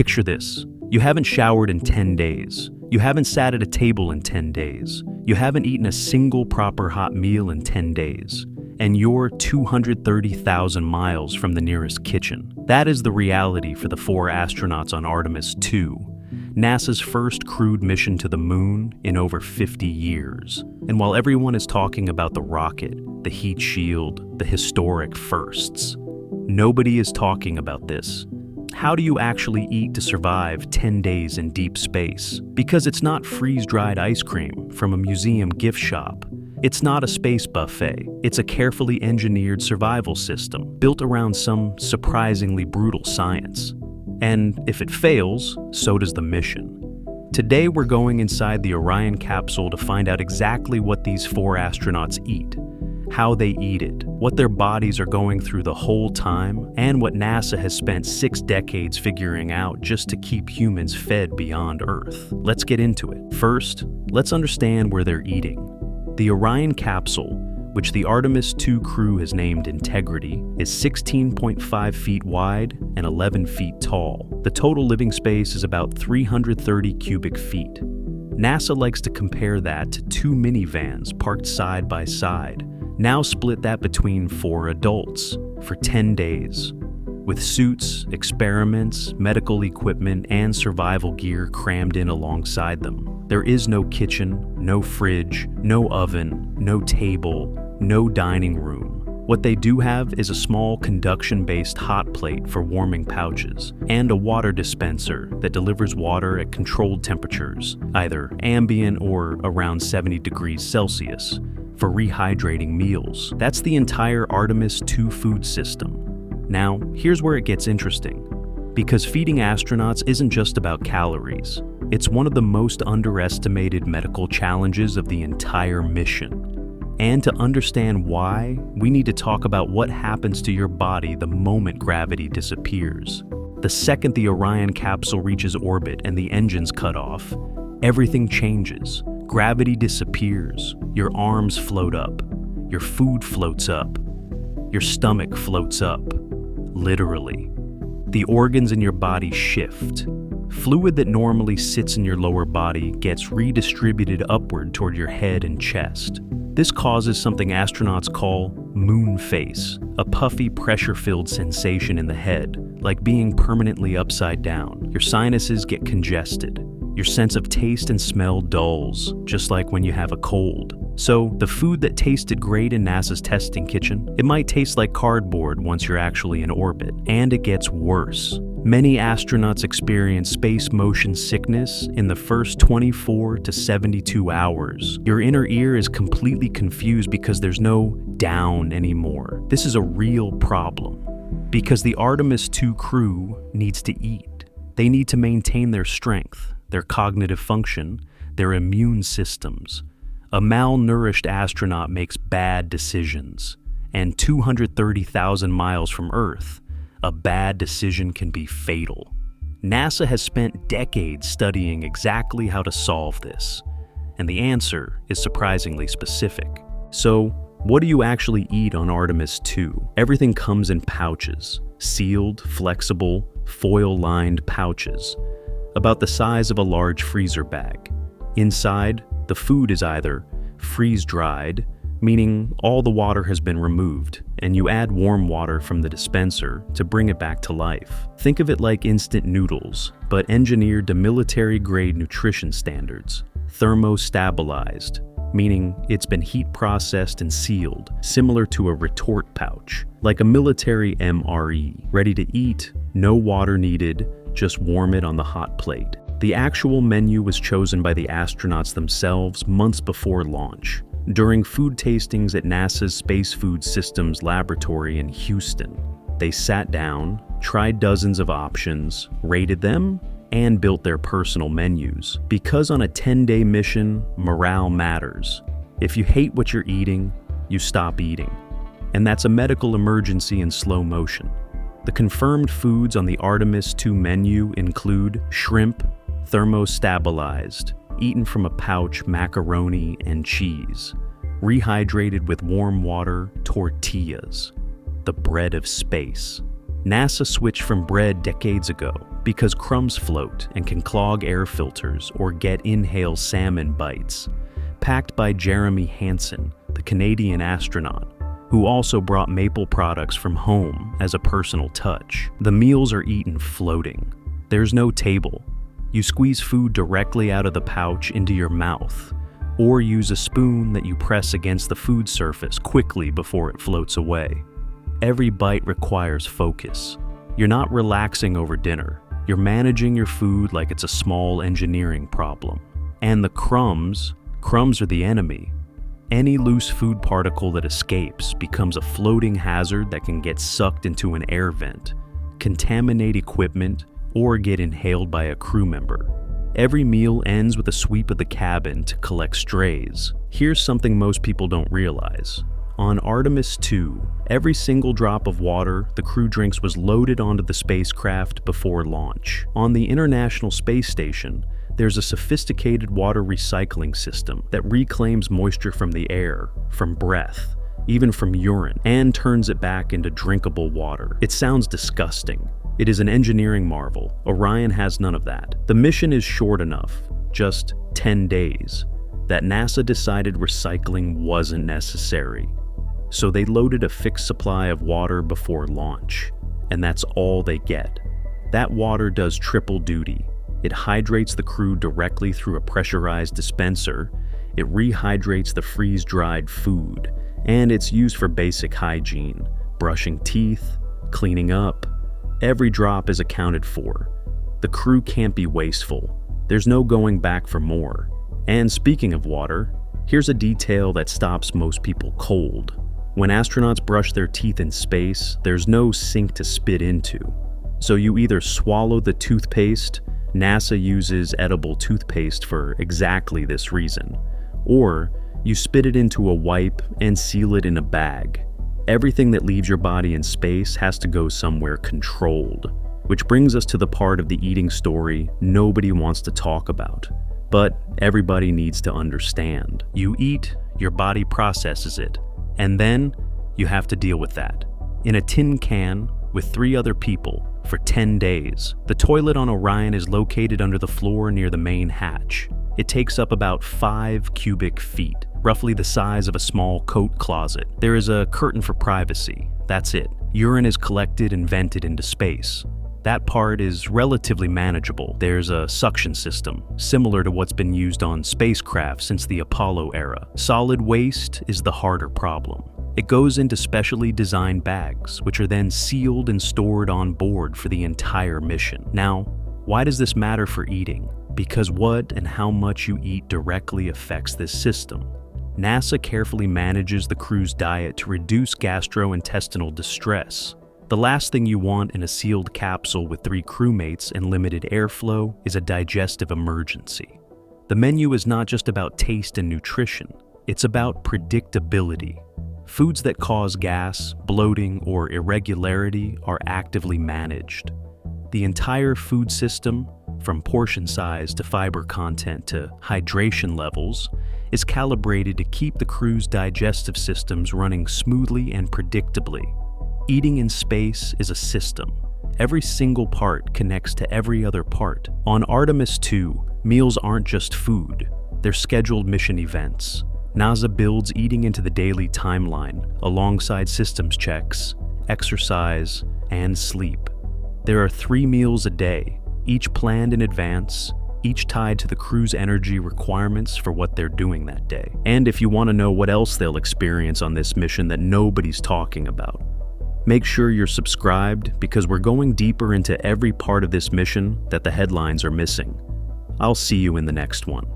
Picture this. You haven't showered in 10 days. You haven't sat at a table in 10 days. You haven't eaten a single proper hot meal in 10 days. And you're 230,000 miles from the nearest kitchen. That is the reality for the 4 astronauts on Artemis II, NASA's first crewed mission to the moon in over 50 years. And while everyone is talking about the rocket, the heat shield, the historic firsts, nobody is talking about this. How do you actually eat to survive 10 days in deep space? Because it's not freeze-dried ice cream from a museum gift shop. It's not a space buffet. It's a carefully engineered survival system built around some surprisingly brutal science. And if it fails, so does the mission. Today we're going inside the Orion capsule to find out exactly what these 4 astronauts eat, how they eat it, what their bodies are going through the whole time, and what NASA has spent 6 decades figuring out just to keep humans fed beyond Earth. Let's get into it. First, let's understand where they're eating. The Orion capsule, which the Artemis II crew has named Integrity, is 16.5 feet wide and 11 feet tall. The total living space is about 330 cubic feet. NASA likes to compare that to 2 minivans parked side by side. Now split that between 4 adults for 10 days, with suits, experiments, medical equipment, and survival gear crammed in alongside them. There is no kitchen, no fridge, no oven, no table, no dining room. What they do have is a small conduction-based hot plate for warming pouches, and a water dispenser that delivers water at controlled temperatures, either ambient or around 70 degrees Celsius, for rehydrating meals. That's the entire Artemis II food system. Now, here's where it gets interesting. Because feeding astronauts isn't just about calories. It's one of the most underestimated medical challenges of the entire mission. And to understand why, we need to talk about what happens to your body the moment gravity disappears. The second the Orion capsule reaches orbit and the engines cut off, everything changes. Gravity disappears. Your arms float up. Your food floats up. Your stomach floats up. Literally. The organs in your body shift. Fluid that normally sits in your lower body gets redistributed upward toward your head and chest. This causes something astronauts call moon face, a puffy, pressure-filled sensation in the head, like being permanently upside down. Your sinuses get congested. Your sense of taste and smell dulls, just like when you have a cold. So, the food that tasted great in NASA's testing kitchen, it might taste like cardboard once you're actually in orbit. And it gets worse. Many astronauts experience space motion sickness in the first 24 to 72 hours. Your inner ear is completely confused because there's no down anymore. This is a real problem. Because the Artemis II crew needs to eat. They need to maintain their strength, their cognitive function, their immune systems. A malnourished astronaut makes bad decisions, and 230,000 miles from Earth, a bad decision can be fatal. NASA has spent decades studying exactly how to solve this, and the answer is surprisingly specific. So, what do you actually eat on Artemis II? Everything comes in pouches, sealed, flexible, foil-lined pouches, about the size of a large freezer bag. Inside, the food is either freeze-dried, meaning all the water has been removed, and you add warm water from the dispenser to bring it back to life. Think of it like instant noodles, but engineered to military-grade nutrition standards. Thermostabilized, meaning it's been heat processed and sealed, similar to a retort pouch, like a military MRE. Ready to eat, no water needed, just warm it on the hot plate. The actual menu was chosen by the astronauts themselves months before launch, during food tastings at NASA's Space Food Systems Laboratory in Houston. They sat down, tried dozens of options, rated them, and built their personal menus. Because on a 10-day mission, morale matters. If you hate what you're eating, you stop eating. And that's a medical emergency in slow motion. The confirmed foods on the Artemis II menu include shrimp, thermostabilized, eaten from a pouch, macaroni, and cheese, rehydrated with warm water, tortillas, the bread of space. NASA switched from bread decades ago because crumbs float and can clog air filters or get inhale salmon bites. Packed by Jeremy Hansen, the Canadian astronaut, who also brought maple products from home as a personal touch. The meals are eaten floating. There's no table. You squeeze food directly out of the pouch into your mouth, or use a spoon that you press against the food surface quickly before it floats away. Every bite requires focus. You're not relaxing over dinner. You're managing your food like it's a small engineering problem. And the crumbs are the enemy. Any loose food particle that escapes becomes a floating hazard that can get sucked into an air vent, contaminate equipment, or get inhaled by a crew member. Every meal ends with a sweep of the cabin to collect strays. Here's something most people don't realize. On Artemis II, every single drop of water the crew drinks was loaded onto the spacecraft before launch. On the International Space Station, there's a sophisticated water recycling system that reclaims moisture from the air, from breath, even from urine, and turns it back into drinkable water. It sounds disgusting. It is an engineering marvel. Orion has none of that. The mission is short enough, just 10 days, that NASA decided recycling wasn't necessary. So they loaded a fixed supply of water before launch, and that's all they get. That water does triple duty. It hydrates the crew directly through a pressurized dispenser, it rehydrates the freeze-dried food, and it's used for basic hygiene, brushing teeth, cleaning up. Every drop is accounted for. The crew can't be wasteful. There's no going back for more. And speaking of water, here's a detail that stops most people cold. When astronauts brush their teeth in space, there's no sink to spit into. So you either swallow the toothpaste, NASA uses edible toothpaste for exactly this reason, or you spit it into a wipe and seal it in a bag. Everything that leaves your body in space has to go somewhere controlled, which brings us to the part of the eating story nobody wants to talk about, but everybody needs to understand. You eat, your body processes it, and then you have to deal with that. In a tin can with 3 other people for 10 days. The toilet on Orion is located under the floor near the main hatch. It takes up about 5 cubic feet, roughly the size of a small coat closet. There is a curtain for privacy. That's it. Urine is collected and vented into space. That part is relatively manageable. There's a suction system, similar to what's been used on spacecraft since the Apollo era. Solid waste is the harder problem. It goes into specially designed bags, which are then sealed and stored on board for the entire mission. Now, why does this matter for eating? Because what and how much you eat directly affects this system. NASA carefully manages the crew's diet to reduce gastrointestinal distress. The last thing you want in a sealed capsule with 3 crewmates and limited airflow is a digestive emergency. The menu is not just about taste and nutrition, it's about predictability. Foods that cause gas, bloating, or irregularity are actively managed. The entire food system, from portion size to fiber content to hydration levels, is calibrated to keep the crew's digestive systems running smoothly and predictably. Eating in space is a system. Every single part connects to every other part. On Artemis II, meals aren't just food, they're scheduled mission events. NASA builds eating into the daily timeline, alongside systems checks, exercise, and sleep. There are 3 meals a day, each planned in advance, each tied to the crew's energy requirements for what they're doing that day. And if you want to know what else they'll experience on this mission that nobody's talking about, make sure you're subscribed, because we're going deeper into every part of this mission that the headlines are missing. I'll see you in the next one.